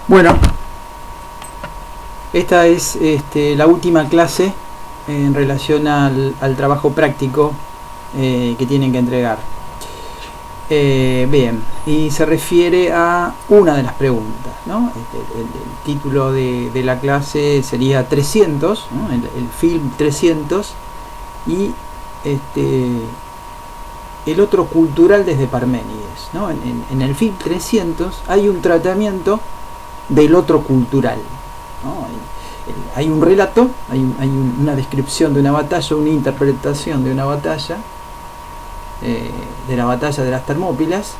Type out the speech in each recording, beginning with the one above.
Bueno, esta es la última clase en relación al trabajo práctico que tienen que entregar. Bien, y se refiere a una de las preguntas, ¿no? El título de la clase sería 300, ¿no? el film 300 y el otro cultural desde Parménides, ¿no? En el film 300 hay un tratamiento del otro cultural, ¿no? Hay un relato, hay una descripción de una batalla, una interpretación de una batalla, de la batalla de las Termópilas,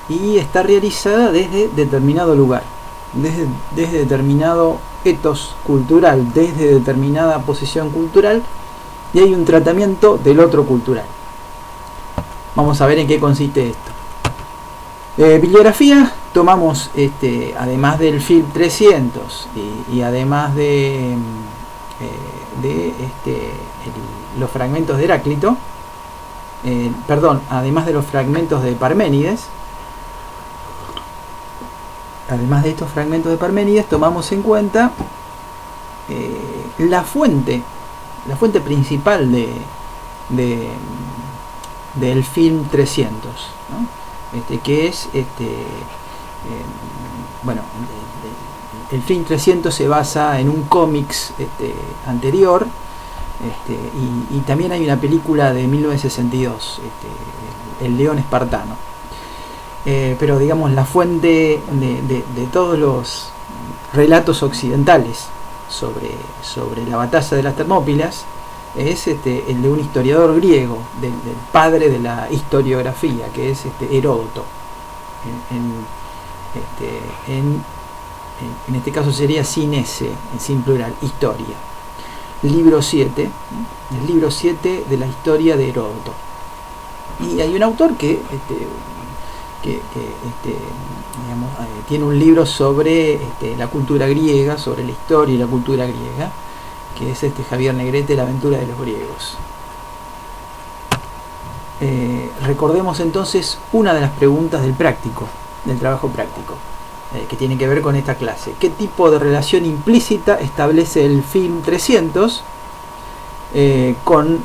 y está realizada desde determinado lugar, desde determinado etos cultural, desde determinada posición cultural, y hay un tratamiento del otro cultural. Vamos a ver en qué consiste esto. Bibliografía, tomamos además del film 300 y además de los fragmentos de Heráclito, además de los fragmentos de Parménides, además de estos fragmentos de Parménides, tomamos en cuenta la fuente principal del film 300, ¿no? Que es el film 300 se basa en un cómics anterior, y también hay una película de 1962, El León Espartano, pero digamos la fuente de todos los relatos occidentales sobre la batalla de las Termópilas es el de un historiador griego, del padre de la historiografía, que es Heródoto. En este caso sería sin S, sin plural, historia. Libro 7, el libro 7 de la historia de Heródoto. Y hay un autor que tiene un libro sobre la cultura griega, sobre la historia y la cultura griega, que es Javier Negrete, La aventura de los griegos. Recordemos entonces una de las preguntas del trabajo práctico, que tiene que ver con esta clase. ¿Qué tipo de relación implícita establece el film 300 con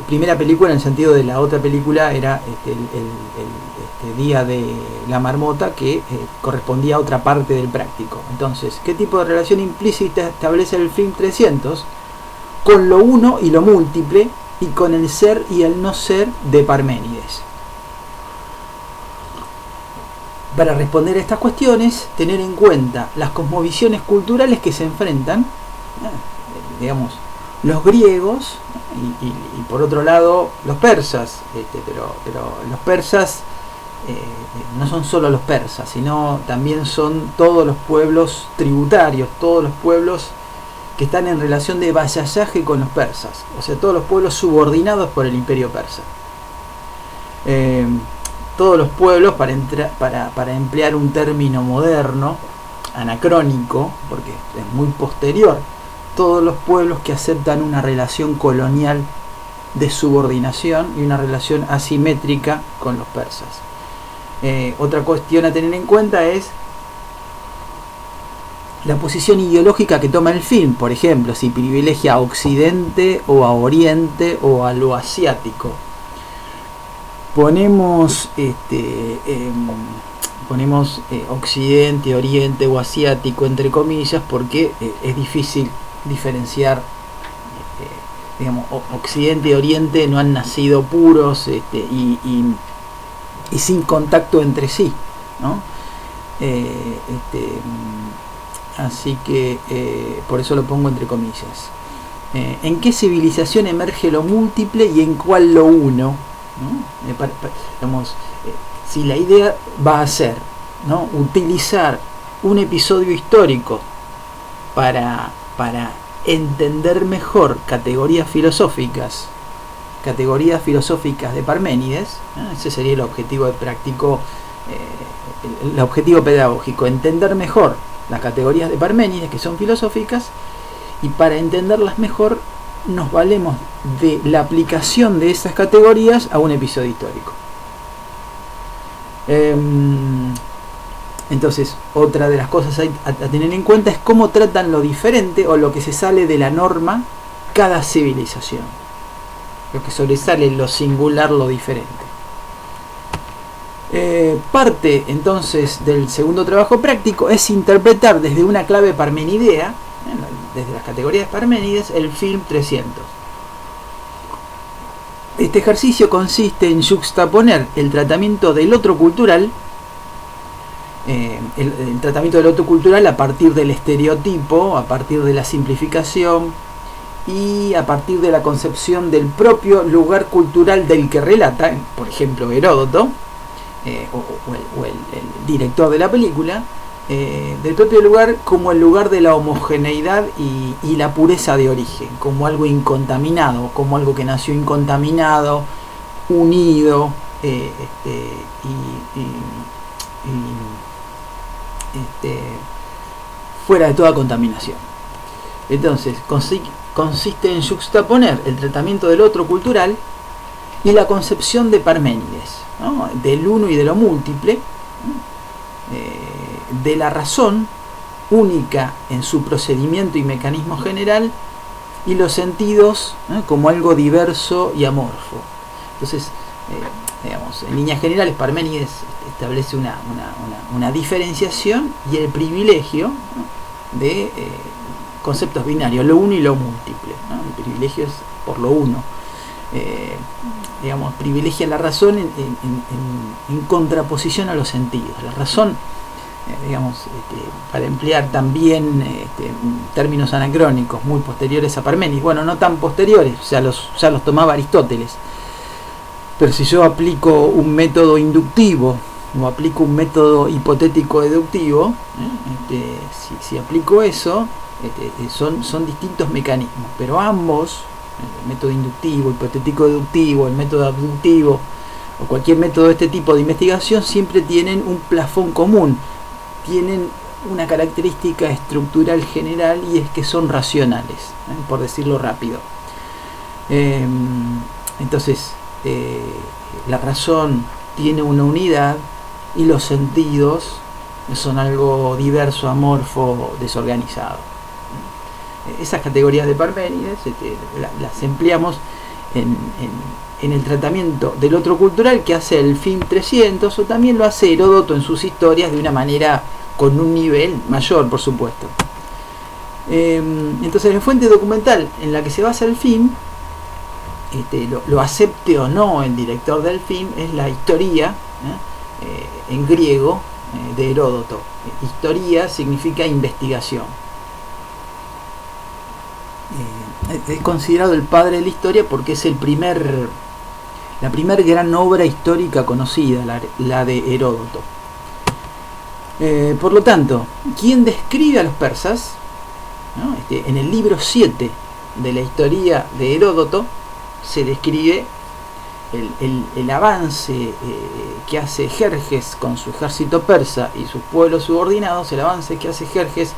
primera película, en el sentido de la otra película era el Día de la Marmota, que correspondía a otra parte del práctico? Entonces, ¿qué tipo de relación implícita establece el film 300 con lo uno y lo múltiple, y con el ser y el no ser de Parménides? Para responder a estas cuestiones, tener en cuenta las cosmovisiones culturales que se enfrentan, digamos, los griegos y por otro lado los persas, pero los persas no son solo los persas, sino también son todos los pueblos tributarios, todos los pueblos que están en relación de vasallaje con los persas, o sea, todos los pueblos subordinados por el imperio persa. Todos los pueblos, para emplear un término moderno, anacrónico, porque es muy posterior, todos los pueblos que aceptan una relación colonial de subordinación y una relación asimétrica con los persas. Otra cuestión a tener en cuenta es la posición ideológica que toma el film. Por ejemplo, si privilegia a Occidente o a Oriente o a lo asiático. Ponemos Occidente, Oriente o Asiático entre comillas, porque es difícil diferenciar. Digamos, Occidente y Oriente no han nacido puros y sin contacto entre sí, ¿no? Así que por eso lo pongo entre comillas. ¿En qué civilización emerge lo múltiple y en cuál lo uno? ¿No? Digamos, si la idea va a ser, ¿no?, utilizar un episodio histórico para entender mejor categorías filosóficas de Parménides, ¿no? Ese sería el objetivo práctico, el objetivo pedagógico, entender mejor las categorías de Parménides, que son filosóficas, y para entenderlas mejor nos valemos de la aplicación de esas categorías a un episodio histórico. Entonces, otra de las cosas a tener en cuenta es cómo tratan lo diferente o lo que se sale de la norma cada civilización. Lo que sobresale, lo singular, lo diferente. Parte entonces del segundo trabajo práctico es interpretar desde una clave parmenidea, desde las categorías Parménides, el film 300. Este ejercicio consiste en yuxtaponer el tratamiento del otro cultural, el tratamiento del otro cultural a partir del estereotipo, a partir de la simplificación y a partir de la concepción del propio lugar cultural del que relata, por ejemplo Heródoto, o el director de la película, del propio lugar como el lugar de la homogeneidad y la pureza de origen, como algo incontaminado, como algo que nació incontaminado, unido, fuera de toda contaminación. Entonces consiste en yuxtaponer el tratamiento del otro cultural y la concepción de Parménides, ¿no? Del uno y de lo múltiple, de la razón única en su procedimiento y mecanismo general, y los sentidos como algo diverso y amorfo. Entonces, digamos, en líneas generales Parménides establece una diferenciación y el privilegio, ¿no?, de conceptos binarios, lo uno y lo múltiple, ¿no? El privilegio es por lo uno. Digamos, privilegia la razón en contraposición a los sentidos. La razón, digamos, para emplear también términos anacrónicos muy posteriores a Parménides, bueno, no tan posteriores, ya los tomaba Aristóteles, pero si yo aplico un método inductivo o aplico un método hipotético deductivo, si aplico eso, son distintos mecanismos, pero ambos, el método inductivo, hipotético deductivo, el método abductivo o cualquier método de este tipo de investigación, siempre tienen un plafón común, tienen una característica estructural general, y es que son racionales, por decirlo rápido. Entonces, la razón tiene una unidad y los sentidos son algo diverso, amorfo, desorganizado. Esas categorías de Parménides las empleamos en el tratamiento del otro cultural que hace el film 300, o también lo hace Heródoto en sus historias de una manera con un nivel mayor, por supuesto. Entonces, la fuente documental en la que se basa el film, lo acepte o no el director del film, es la historia, en griego, de Heródoto. Historia significa investigación. Es considerado el padre de la historia porque es la primer gran obra histórica conocida, la de Heródoto. Por lo tanto, quien describe a los persas, ¿no? En el libro 7 de la historia de Heródoto se describe el avance que hace Jerjes con su ejército persa y sus pueblos subordinados, el avance que hace Jerjes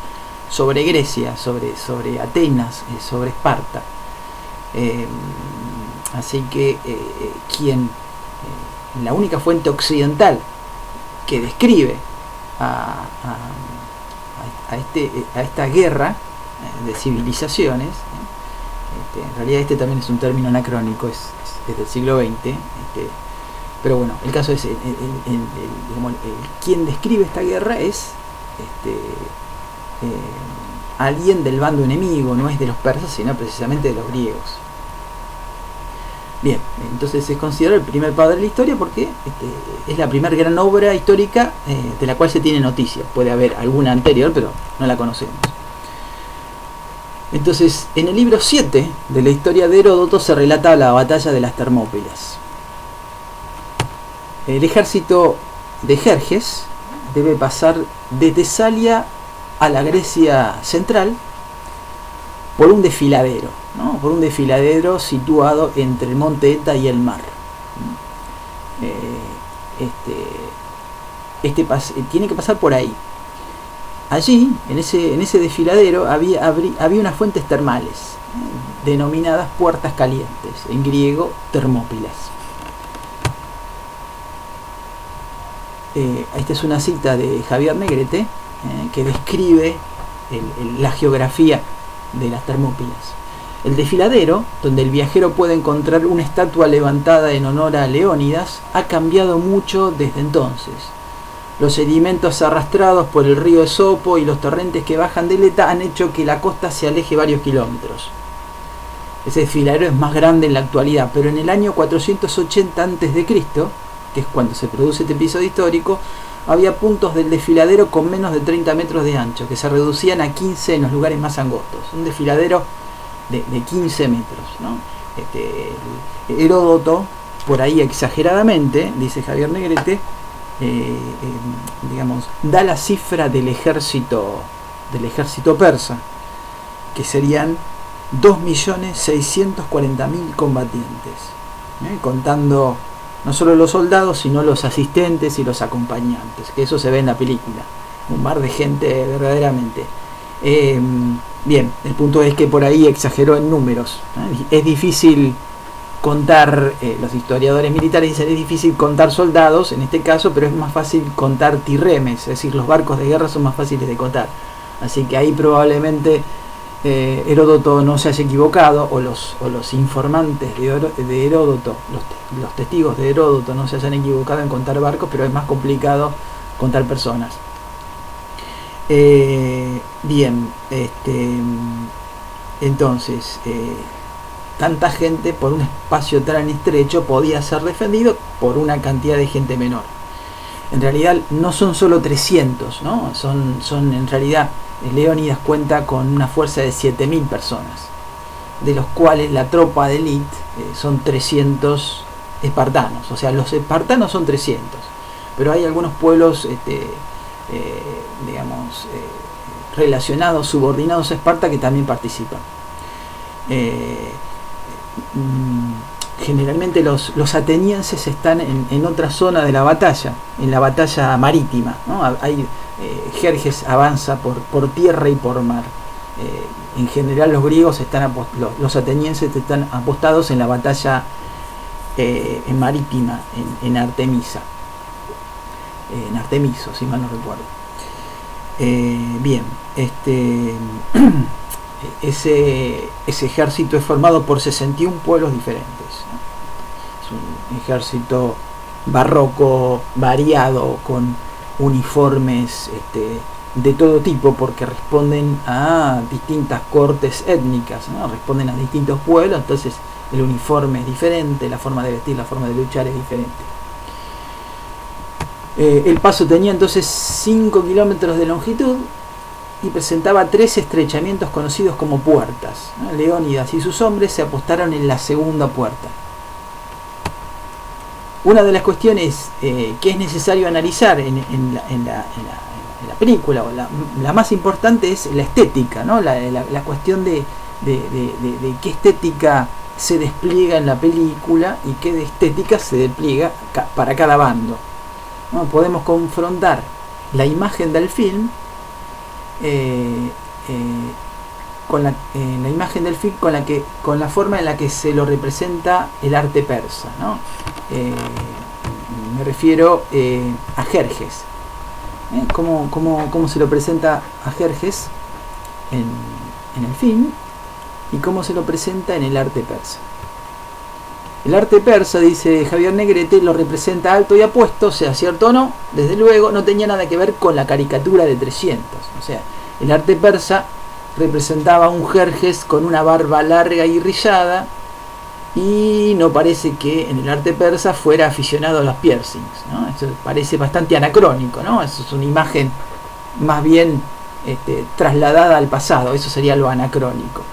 sobre Grecia, sobre Atenas, sobre Esparta. Así que la única fuente occidental que describe a esta guerra de civilizaciones, en realidad también es un término anacrónico, es del siglo XX, pero bueno, el caso es quien describe esta guerra es alguien del bando enemigo, no es de los persas, sino precisamente de los griegos. Bien, entonces es considerado el primer padre de la historia porque es la primera gran obra histórica de la cual se tiene noticia. Puede haber alguna anterior, pero no la conocemos. Entonces, en el libro 7 de la historia de Heródoto se relata la batalla de las Termópilas. El ejército de Jerjes debe pasar de Tesalia a la Grecia central por un desfiladero, ¿no? Por un desfiladero situado entre el monte Eta y el mar. Tiene que pasar por ahí. Allí, en ese desfiladero, había unas fuentes termales, denominadas puertas calientes, en griego Termópilas. esta es una cita de Javier Negrete, que describe la geografía de las Termópilas. El desfiladero, donde el viajero puede encontrar una estatua levantada en honor a Leónidas, ha cambiado mucho desde entonces. Los sedimentos arrastrados por el río Esopo y los torrentes que bajan del Eta han hecho que la costa se aleje varios kilómetros. Ese desfiladero es más grande en la actualidad, pero en el año 480 a.C., que es cuando se produce este episodio histórico, había puntos del desfiladero con menos de 30 metros de ancho, que se reducían a 15 en los lugares más angostos. Un desfiladero de 15 metros, ¿no? Heródoto, por ahí exageradamente, dice Javier Negrete, digamos, da la cifra del ejército persa, que serían 2.640.000 combatientes, contando no solo los soldados, sino los asistentes y los acompañantes, que eso se ve en la película, un mar de gente verdaderamente. Bien, el punto es que por ahí exageró en números. Es difícil contar, los historiadores militares dicen es difícil contar soldados en este caso, pero es más fácil contar tirremes, es decir, los barcos de guerra son más fáciles de contar. Así que ahí probablemente Heródoto no se haya equivocado, o los informantes de Heródoto, los testigos de Heródoto no se hayan equivocado en contar barcos, pero es más complicado contar personas. Bien, entonces, tanta gente por un espacio tan estrecho podía ser defendido por una cantidad de gente menor. En realidad no son solo 300, ¿no? Son en realidad, Leónidas cuenta con una fuerza de 7.000 personas, de los cuales la tropa de élite son 300 espartanos. O sea, los espartanos son 300, pero hay algunos pueblos digamos, relacionados, subordinados a Esparta, que también participan. Generalmente los atenienses están en otra zona de la batalla, en la batalla marítima, ¿no? Jerjes avanza por tierra y por mar. En general los griegos los atenienses están apostados en la batalla marítima, en Artemisa, en Artemiso, si mal no recuerdo. Bien, ese ejército es formado por 61 pueblos diferentes, ¿no? Es un ejército barroco, variado, con uniformes de todo tipo, porque responden a distintas cortes étnicas, ¿no? Responden a distintos pueblos, entonces el uniforme es diferente, la forma de vestir, la forma de luchar es diferente. El paso tenía entonces 5 kilómetros de longitud y presentaba 3 estrechamientos conocidos como puertas, ¿no? Leónidas y sus hombres se apostaron en la segunda puerta. Una de las cuestiones que es necesario analizar en la película, o la más importante, es la estética, ¿no? La cuestión de qué estética se despliega en la película y qué estética se despliega para cada bando. ¿No? Podemos confrontar la imagen del film con la imagen del film con la forma en la que se lo representa el arte persa, ¿no? Me refiero a Jerjes, cómo se lo presenta a Jerjes en el film y cómo se lo presenta en el arte persa. El arte persa, dice Javier Negrete, lo representa alto y apuesto, sea cierto o no, desde luego no tenía nada que ver con la caricatura de 300. O sea, el arte persa representaba a un Jerjes con una barba larga y rizada, y no parece que en el arte persa fuera aficionado a los piercings, ¿no? Eso parece bastante anacrónico, ¿no? Eso es una imagen más bien trasladada al pasado, eso sería lo anacrónico.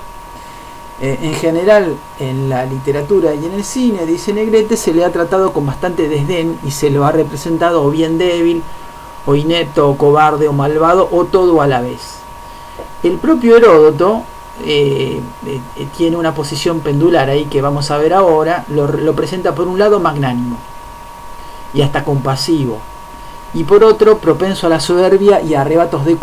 En general, en la literatura y en el cine, dice Negrete, se le ha tratado con bastante desdén y se lo ha representado o bien débil, o inepto, o cobarde, o malvado, o todo a la vez. El propio Heródoto tiene una posición pendular ahí que vamos a ver ahora. Lo presenta por un lado magnánimo y hasta compasivo, y por otro propenso a la soberbia y a arrebatos de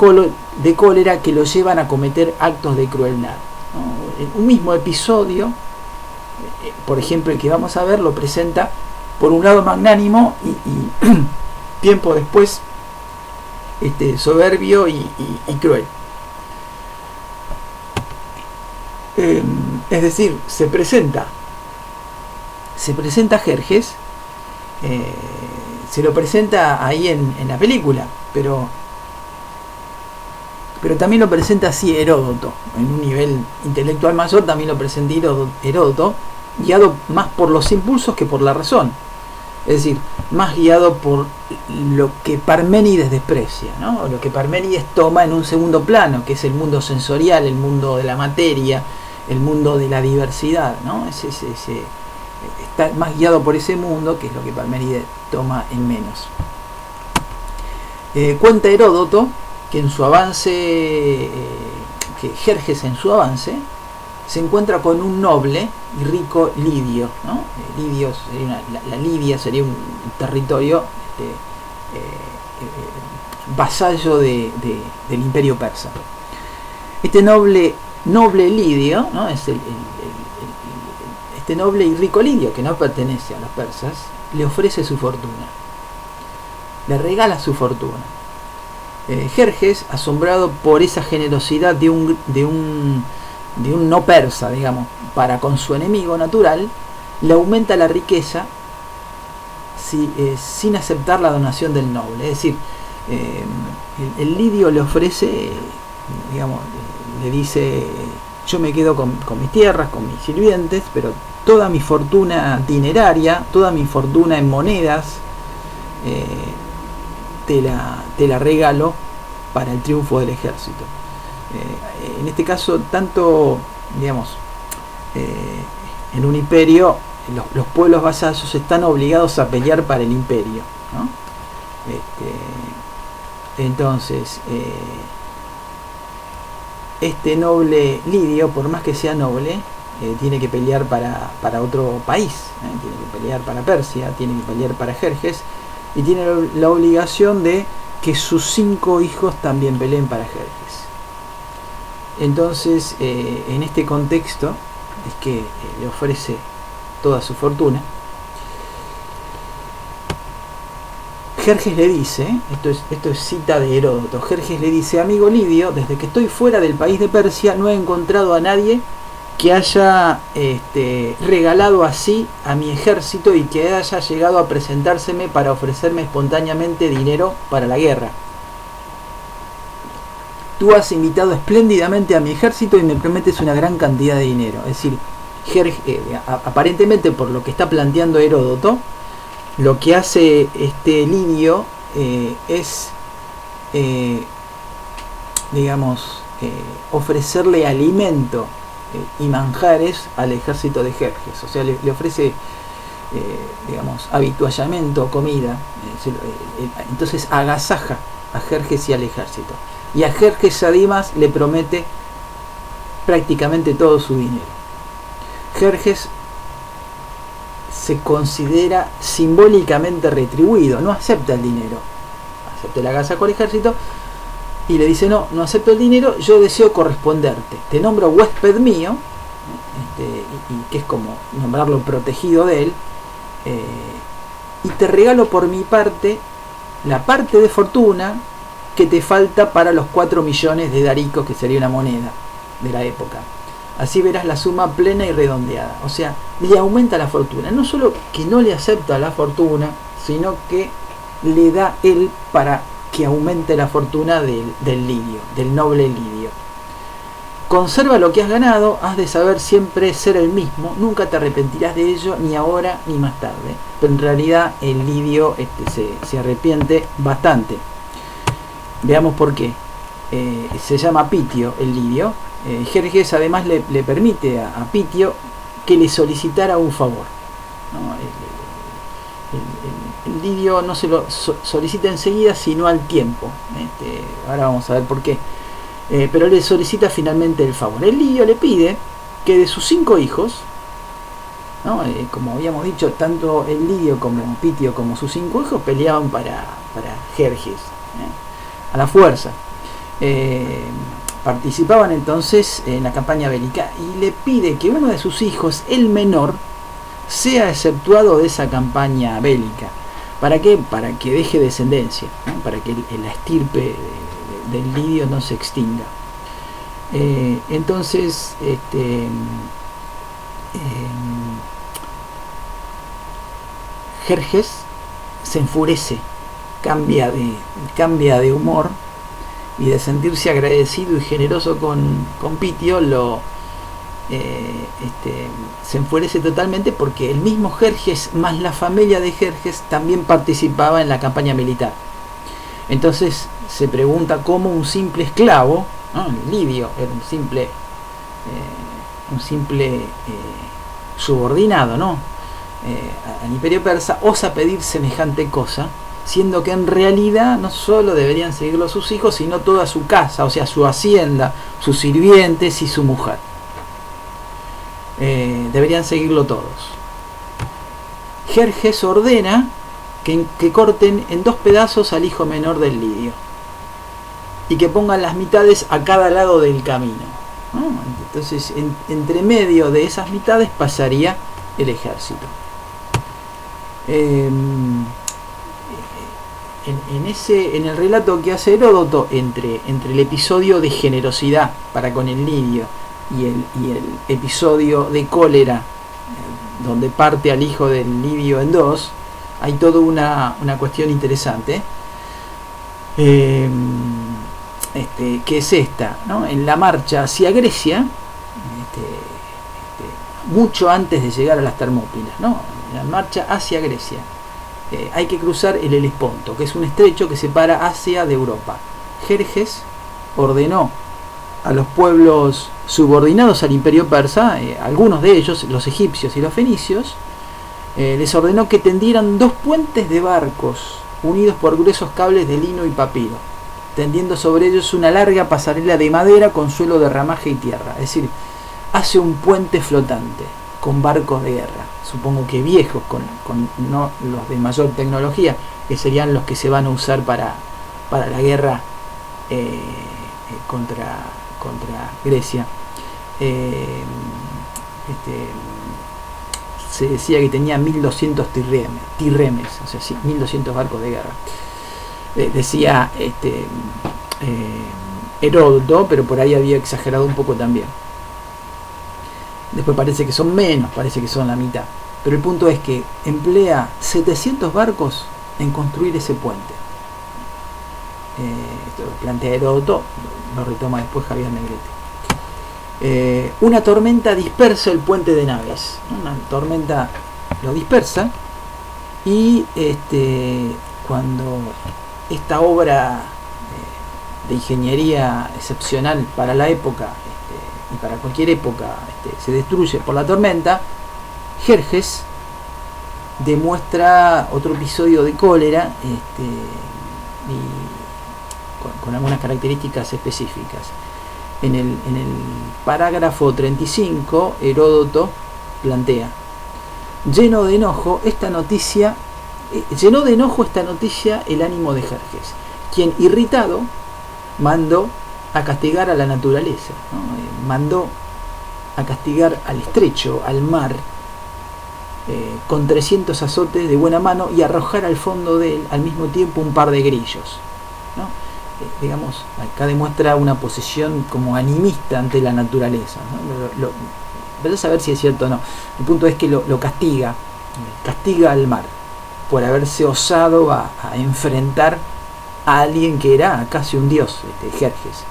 cólera que lo llevan a cometer actos de crueldad, ¿no? Un mismo episodio, por ejemplo el que vamos a ver, lo presenta por un lado magnánimo tiempo después, soberbio y cruel. Es decir, se presenta Jerjes, se lo presenta ahí en la película, pero también lo presenta así Heródoto, en un nivel intelectual mayor. También lo presenta Heródoto, guiado más por los impulsos que por la razón, es decir, más guiado por lo que Parménides desprecia, ¿no? Lo que Parménides toma en un segundo plano, que es el mundo sensorial, el mundo de la materia, el mundo de la diversidad, ¿no? Está más guiado por ese mundo, que es lo que Parménides toma en menos. Cuenta Heródoto que en su avance, que Jerjes en su avance se encuentra con un noble y rico lidio, ¿no? Lidio sería la Lidia sería un territorio vasallo del imperio persa. Este noble lidio, ¿no? Es este noble y rico lidio, que no pertenece a los persas, le ofrece su fortuna, le regala su fortuna. Jerjes, asombrado por esa generosidad de un no persa, digamos, para con su enemigo natural, le aumenta la riqueza sin aceptar la donación del noble. Es decir, el lidio le ofrece, digamos, le dice: yo me quedo con mis tierras, con mis sirvientes, pero toda mi fortuna dineraria, toda mi fortuna en monedas, te la regalo para el triunfo del ejército. En este caso, tanto, digamos, en un imperio, los pueblos vasallos están obligados a pelear para el imperio, ¿no? Entonces, este noble lidio, por más que sea noble, tiene que pelear para otro país, tiene que pelear para Persia, tiene que pelear para Jerjes, y tiene la obligación de que sus 5 hijos también peleen para Jerjes. Entonces, en este contexto es que le ofrece toda su fortuna. Jerjes le dice, esto es cita de Heródoto, Jerjes le dice: amigo lidio, desde que estoy fuera del país de Persia no he encontrado a nadie que haya regalado así a mi ejército y que haya llegado a presentárseme para ofrecerme espontáneamente dinero para la guerra. Tú has invitado espléndidamente a mi ejército y me prometes una gran cantidad de dinero. Es decir, aparentemente, por lo que está planteando Heródoto, lo que hace este lidio es, digamos, ofrecerle alimento y manjares al ejército de Jerjes. O sea, le ofrece, digamos, habituallamiento, comida. Entonces agasaja a Jerjes y al ejército. Y a Jerjes además le promete prácticamente todo su dinero. Jerjes se considera simbólicamente retribuido, no acepta el dinero, acepta el agasajo al ejército y le dice: no acepto el dinero, yo deseo corresponderte, te nombro huésped mío, y que es como nombrarlo protegido de él, y te regalo por mi parte la parte de fortuna que te falta para los 4 millones de daricos, que sería una moneda de la época. Así verás la suma plena y redondeada. O sea, le aumenta la fortuna. No solo que no le acepta la fortuna, sino que le da él para que aumente la fortuna del lidio, del noble lidio. Conserva lo que has ganado, has de saber siempre ser el mismo, nunca te arrepentirás de ello, ni ahora ni más tarde. Pero en realidad el lidio se arrepiente bastante. Veamos por qué. Se llama Pitio el lidio. Jerjes además le permite a Pitio que le solicitara un favor, ¿no? El lidio no se lo solicita enseguida, sino al tiempo. Ahora vamos a ver por qué. Pero le solicita finalmente el favor. El lidio le pide que de sus 5 hijos, ¿no? Como habíamos dicho, tanto el lidio como Pitio como sus 5 hijos peleaban para Jerjes, a la fuerza. Participaban entonces en la campaña bélica, y le pide que uno de sus hijos, el menor, sea exceptuado de esa campaña bélica, ¿Para qué? Para que deje descendencia, ¿no? Para que la estirpe del lidio no se extinga. Entonces, Jerjes se enfurece, cambia de humor, y de sentirse agradecido y generoso con Pitio, se enfurece totalmente, porque el mismo Jerjes más la familia de Jerjes también participaba en la campaña militar. Entonces se pregunta cómo un simple esclavo, ¿no? Lidio era un simple subordinado, ¿no? Al imperio persa, osa pedir semejante cosa, siendo que en realidad no solo deberían seguirlo sus hijos, sino toda su casa, o sea, su hacienda, sus sirvientes y su mujer. Deberían seguirlo todos. Jerjes ordena que corten en 2 pedazos al hijo menor del lidio y que pongan las mitades a cada lado del camino, ¿no? Entonces, entre medio de esas mitades pasaría el ejército. En el relato que hace Heródoto entre el episodio de generosidad para con el lidio y el episodio de cólera, donde parte al hijo del lidio en 2, hay toda una cuestión interesante, que es esta, ¿no? En la marcha hacia Grecia, mucho antes de llegar a las Termópilas, ¿no? En la marcha hacia Grecia, hay que cruzar el Helesponto, que es un estrecho que separa Asia de Europa. Jerjes ordenó a los pueblos subordinados al imperio persa, algunos de ellos, los egipcios y los fenicios, les ordenó que tendieran 2 puentes de barcos unidos por gruesos cables de lino y papiro, tendiendo sobre ellos una larga pasarela de madera con suelo de ramaje y tierra. Es decir, hace un puente flotante con barcos de guerra, supongo que viejos, con no los de mayor tecnología, que serían los que se van a usar para la guerra contra Grecia. Se decía que tenía 1200 tirremes, o sea, sí, 1200 barcos de guerra. Decía Heródoto, pero por ahí había exagerado un poco también. Después parece que son menos, parece que son la mitad. Pero el punto es que emplea 700 barcos en construir ese puente. Esto lo plantea Heródoto, lo retoma después Javier Negrete. Una tormenta dispersa el puente de naves. Una tormenta lo dispersa, y cuando esta obra de ingeniería excepcional para la época, y para cualquier época, se destruye por la tormenta, Jerjes demuestra otro episodio de cólera, y con algunas características específicas. En el parágrafo 35, Heródoto plantea: llenó de enojo esta noticia el ánimo de Jerjes, quien, irritado, mandó a castigar a la naturaleza, ¿no? Mandó a castigar al estrecho, al mar, con 300 azotes de buena mano, y arrojar al fondo de él al mismo tiempo un par de grillos, ¿no? Digamos, acá demuestra una posición como animista ante la naturaleza, ¿no? Vaya a saber si es cierto o no. El punto es que lo castiga al mar por haberse osado a enfrentar a alguien que era casi un dios, Jerjes.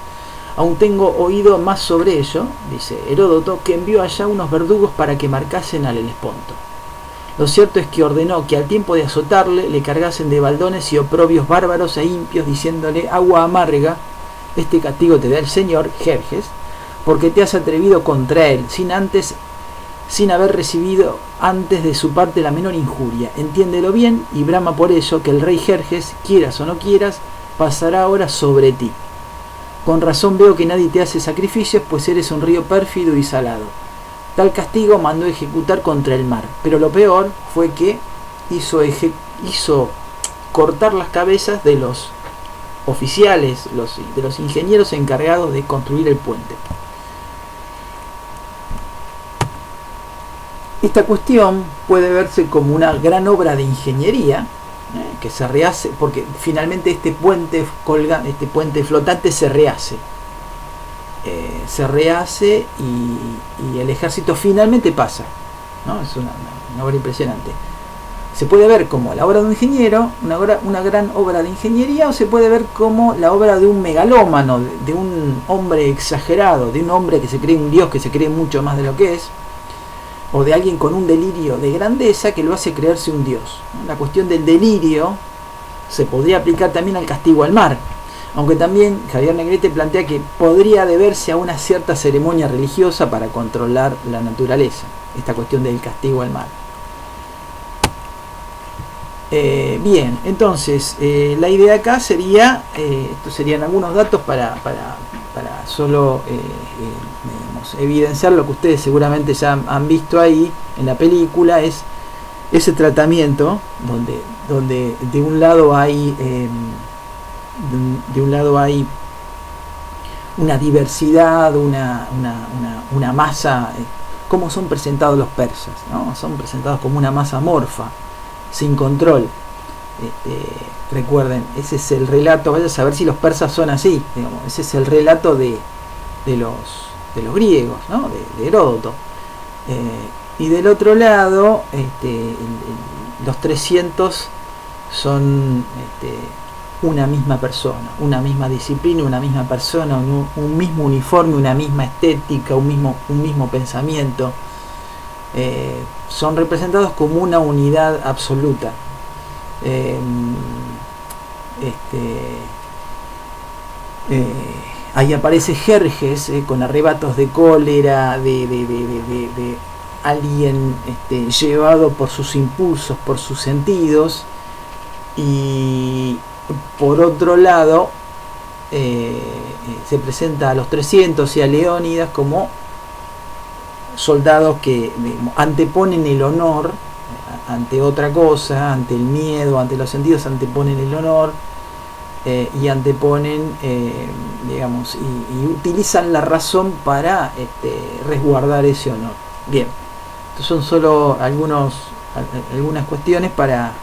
Aún tengo oído más sobre ello, dice Heródoto, que envió allá unos verdugos para que marcasen al Helesponto. Lo cierto es que ordenó que al tiempo de azotarle le cargasen de baldones y oprobios bárbaros e impios, diciéndole: agua amarga, este castigo te da el señor Jerjes, porque te has atrevido contra él, sin haber recibido antes de su parte la menor injuria. Entiéndelo bien y brama por ello que el rey Jerjes, quieras o no quieras, pasará ahora sobre ti. Con razón veo que nadie te hace sacrificios, pues eres un río pérfido y salado. Tal castigo mandó ejecutar contra el mar, pero lo peor fue que hizo cortar las cabezas de los oficiales, de los ingenieros encargados de construir el puente. Esta cuestión puede verse como una gran obra de ingeniería, que se rehace, porque finalmente este puente flotante se rehace. Se rehace y el ejército finalmente pasa, ¿no? Es una obra impresionante. Se puede ver como la obra de un ingeniero, una gran obra de ingeniería, o se puede ver como la obra de un megalómano, de un hombre exagerado, de un hombre que se cree un dios, que se cree mucho más de lo que es, o de alguien con un delirio de grandeza que lo hace creerse un dios, ¿no? La cuestión del delirio se podría aplicar también al castigo al mar, aunque también Javier Negrete plantea que podría deberse a una cierta ceremonia religiosa para controlar la naturaleza, esta cuestión del castigo al mar. Bien, entonces la idea acá sería, estos serían algunos datos para solo digamos, evidenciar lo que ustedes seguramente ya han visto ahí en la película, es ese tratamiento donde de un lado hay una diversidad, una masa, cómo son presentados los persas, ¿no? Son presentados como una masa amorfa, sin control. Recuerden, ese es el relato, vaya a saber si los persas son así, digamos, ese es el relato de los griegos, ¿no? de Heródoto. Y del otro lado, los 300 son una misma persona, una misma disciplina, una misma persona, un mismo uniforme, una misma estética, un mismo pensamiento. Son representados como una unidad absoluta. Ahí aparece Jerjes con arrebatos de cólera, de alguien llevado por sus impulsos, por sus sentidos, y por otro lado se presenta a los 300 y a Leónidas como soldados que anteponen el honor ante otra cosa, ante el miedo, ante los sentidos, anteponen el honor y anteponen, digamos, y utilizan la razón para resguardar ese honor. Bien, estos son solo algunas cuestiones para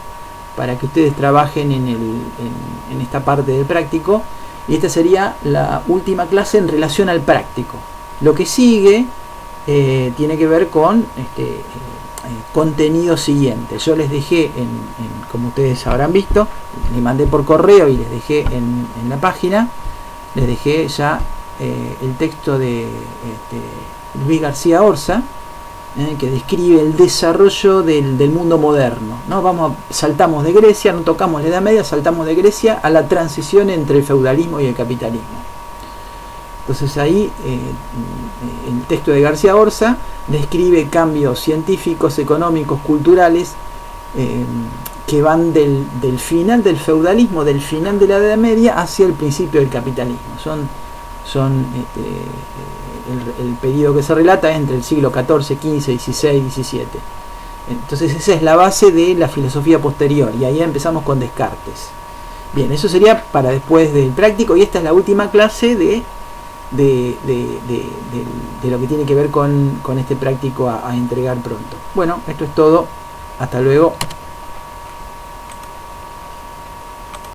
que ustedes trabajen en esta parte del práctico, y esta sería la última clase en relación al práctico. Lo que sigue tiene que ver con contenido siguiente. Yo les dejé, como ustedes habrán visto, les mandé por correo y les dejé en la página, les dejé ya el texto de Luis García Orza, que describe el desarrollo del mundo moderno, ¿no? Saltamos de Grecia, no tocamos la Edad Media, saltamos de Grecia a la transición entre el feudalismo y el capitalismo. Entonces ahí el texto de García Orza describe cambios científicos, económicos, culturales que van del final del feudalismo, del final de la Edad Media hacia el principio del capitalismo. El periodo que se relata es entre el siglo XIV, XV, XVI, XVII. Entonces esa es la base de la filosofía posterior, y ahí empezamos con Descartes. Bien, eso sería para después del práctico, y esta es la última clase de lo que tiene que ver con este práctico a entregar pronto. Bueno, esto es todo. Hasta luego.